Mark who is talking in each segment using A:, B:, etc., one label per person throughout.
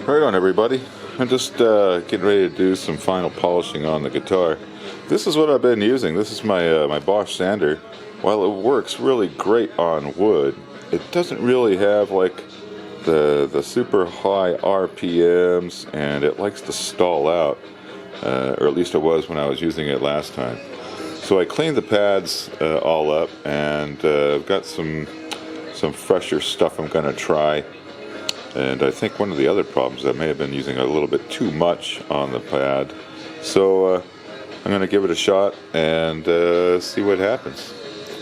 A: Right on, everybody. I'm just getting ready to do some final polishing on the guitar. This is what I've been using. This is my my Bosch sander. While it works really great on wood, it doesn't really have like the super high RPMs, and it likes to stall out. Or at least it was when I was using it last time. So I cleaned the pads all up, and I've got some fresher stuff I'm going to try. And I think one of the other problems, I may have been using a little bit too much on the pad. So I'm going to give it a shot and see what happens.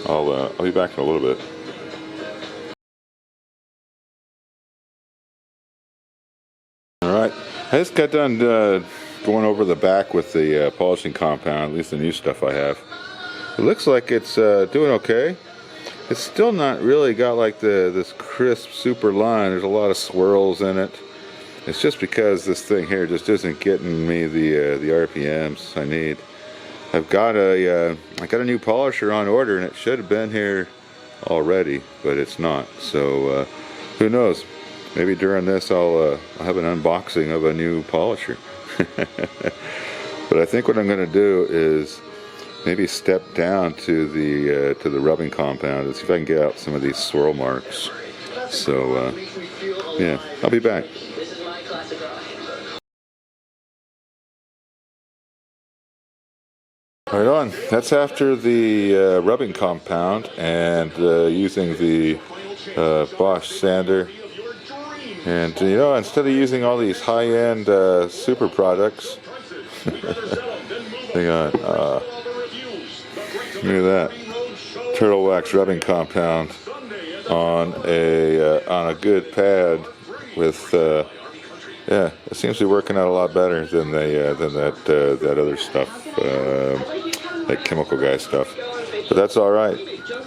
A: I'll be back in a little bit. Alright, I just got done going over the back with the polishing compound, at least the new stuff I have. It looks like it's doing okay. It's still not really got like this crisp super line. There's a lot of swirls in it. It's just because this thing here just isn't getting me the RPMs I need. I got a new polisher on order, and it should have been here already, but it's not. So who knows? Maybe during this I'll have an unboxing of a new polisher. But I think what I'm going to do is maybe step down to the rubbing compound and see if I can get out some of these swirl marks. So yeah, I'll be back. Right on. That's after the rubbing compound and using the Bosch sander. And you know, instead of using all these high-end super products, they got look at that turtle wax rubbing compound on a good pad with yeah, it seems to be working out a lot better than that other stuff, that chemical guy stuff. But that's all right.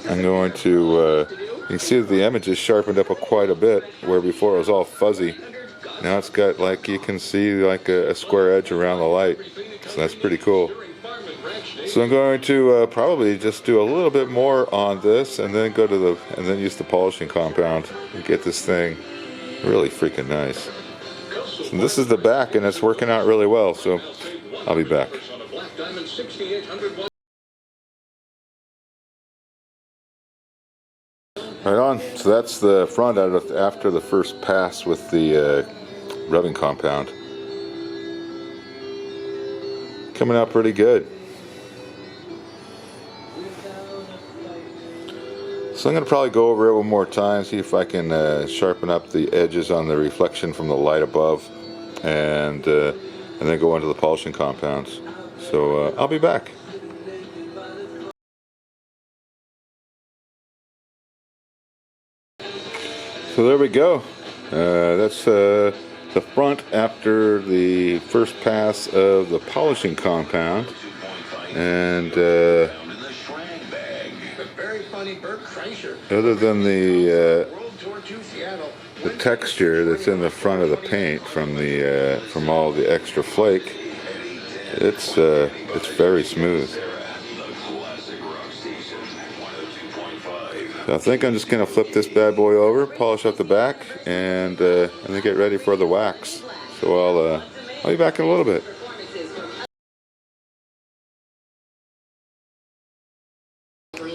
A: I'm going to you can see that the image is sharpened up quite a bit, where before it was all fuzzy. Now it's got, like, you can see like a square edge around the light, so that's pretty cool. So I'm going to probably just do a little bit more on this, and then use the polishing compound and get this thing really freaking nice. So this is the back, and it's working out really well. So I'll be back. Right on. So that's the front after the first pass with the rubbing compound. Coming out pretty good. So I'm going to probably go over it one more time, see if I can sharpen up the edges on the reflection from the light above, and then go into the polishing compounds. So I'll be back. So there we go. That's the front after the first pass of the polishing compound, and other than the texture that's in the front of the paint from all the extra flake, it's very smooth. So I think I'm just going to flip this bad boy over, polish up the back, and then get ready for the wax. So I'll be back in a little bit.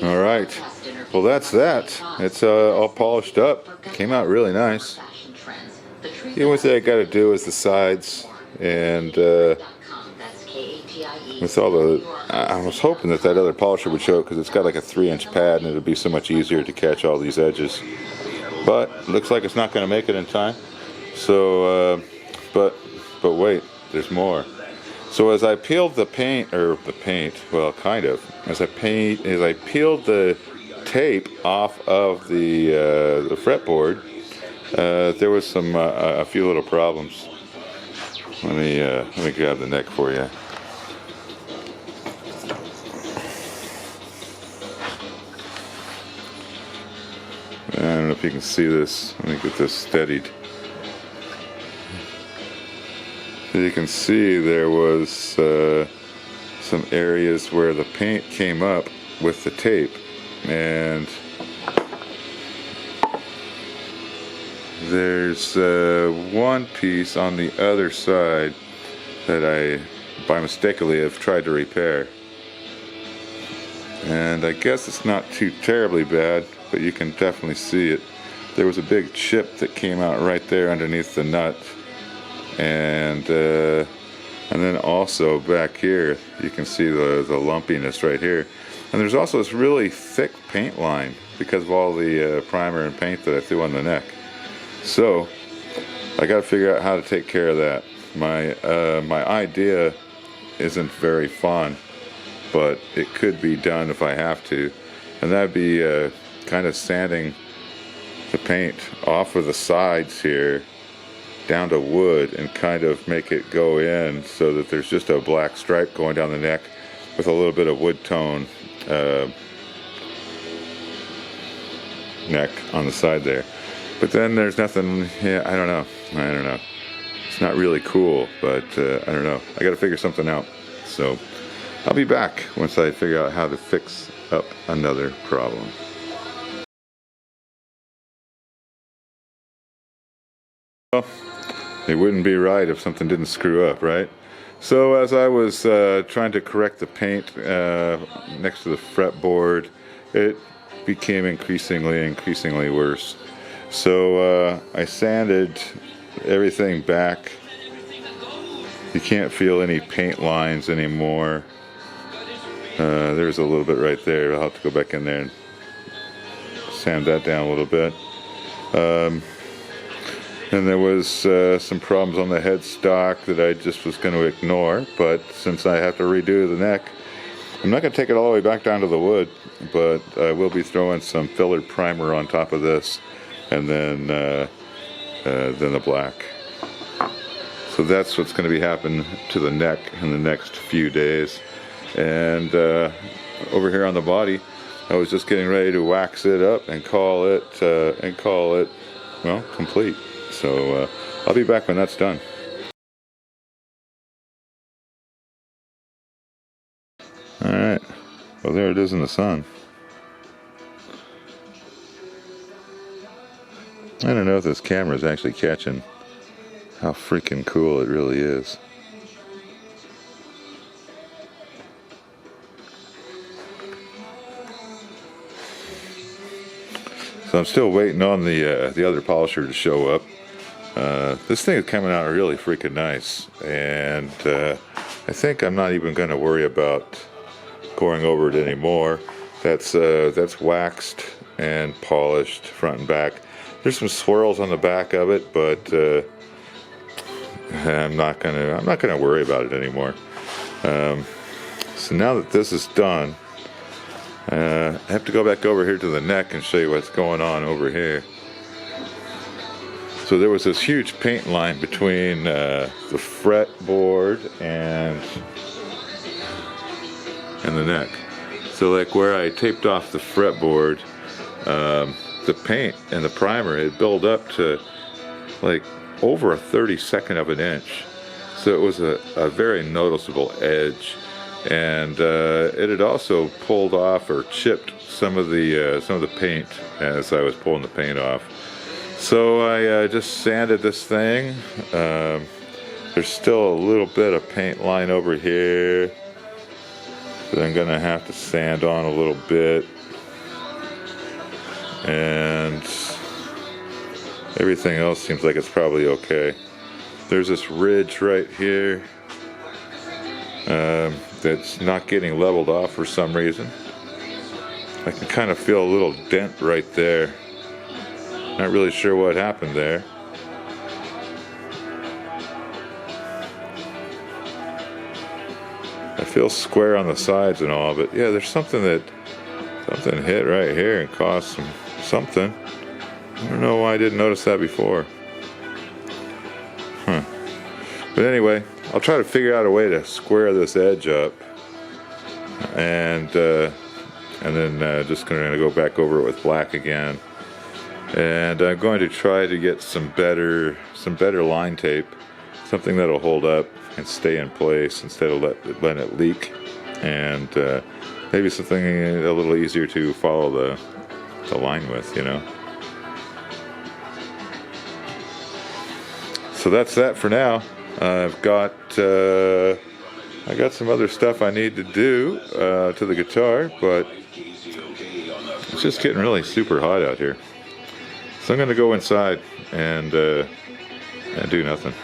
A: All right. Well, that's that. It's all polished up. Came out really nice. The only thing I got to do is the sides, and with all the, I was hoping that other polisher would show it, because it's got like a 3-inch pad, and it would be so much easier to catch all these edges. But it looks like it's not going to make it in time. So, but wait, there's more. So as I peeled the paint, well, kind of, as I peeled the tape off of the fretboard, there was a few little problems. Let me grab the neck for you. I don't know if you can see this. Let me get this steadied. You can see there was some areas where the paint came up with the tape, and there's one piece on the other side that I, by mistakenly, have tried to repair. And I guess it's not too terribly bad, but you can definitely see it. There was a big chip that came out right there underneath the nut. And then also back here, you can see the lumpiness right here. And there's also this really thick paint line because of all the primer and paint that I threw on the neck. So I got to figure out how to take care of that. My idea isn't very fun, but it could be done if I have to, and that'd be kind of sanding the paint off of the sides here down to wood and kind of make it go in so that there's just a black stripe going down the neck with a little bit of wood tone neck on the side there. But then there's nothing, yeah, I don't know. It's not really cool, but I don't know. I got to figure something out. So I'll be back once I figure out how to fix up another problem. Well, it wouldn't be right if something didn't screw up, right? So as I was trying to correct the paint next to the fretboard, it became increasingly worse. So I sanded everything back. You can't feel any paint lines anymore. There's a little bit right there. I'll have to go back in there and sand that down a little bit. And there was some problems on the headstock that I just was going to ignore, but since I have to redo the neck, I'm not going to take it all the way back down to the wood, but I will be throwing some filler primer on top of this, and then the black. So that's what's going to be happening to the neck in the next few days. And over here on the body, I was just getting ready to wax it up and call it well, complete. So I'll be back when that's done. Alright, well there it is in the sun. I don't know if this camera is actually catching how freaking cool it really is. So I'm still waiting on the other polisher to show up. This thing is coming out really freaking nice, and I think I'm not even going to worry about going over it anymore. That's waxed and polished front and back. There's some swirls on the back of it, but I'm not gonna worry about it anymore. So now that this is done, I have to go back over here to the neck and show you what's going on over here. So there was this huge paint line between the fretboard and the neck. So like where I taped off the fretboard, the paint and the primer had built up to like over a 32nd of an inch. So it was a very noticeable edge, and it had also pulled off or chipped some of the paint as I was pulling the paint off. So I just sanded this thing. There's still a little bit of paint line over here that I'm gonna have to sand on a little bit, and everything else seems like it's probably okay. There's this ridge right here that's not getting leveled off for some reason. I can kind of feel a little dent right there. Not really sure what happened there. I feel square on the sides and all, but yeah, there's something hit right here and caused something. I don't know why I didn't notice that before. But anyway, I'll try to figure out a way to square this edge up, and then just gonna go back over it with black again. And I'm going to try to get some better line tape, something that'll hold up and stay in place instead of letting it leak, and maybe something a little easier to follow the line with, you know. So that's that for now. I got some other stuff I need to do to the guitar, but it's just getting really super hot out here. So I'm going to go inside and do nothing.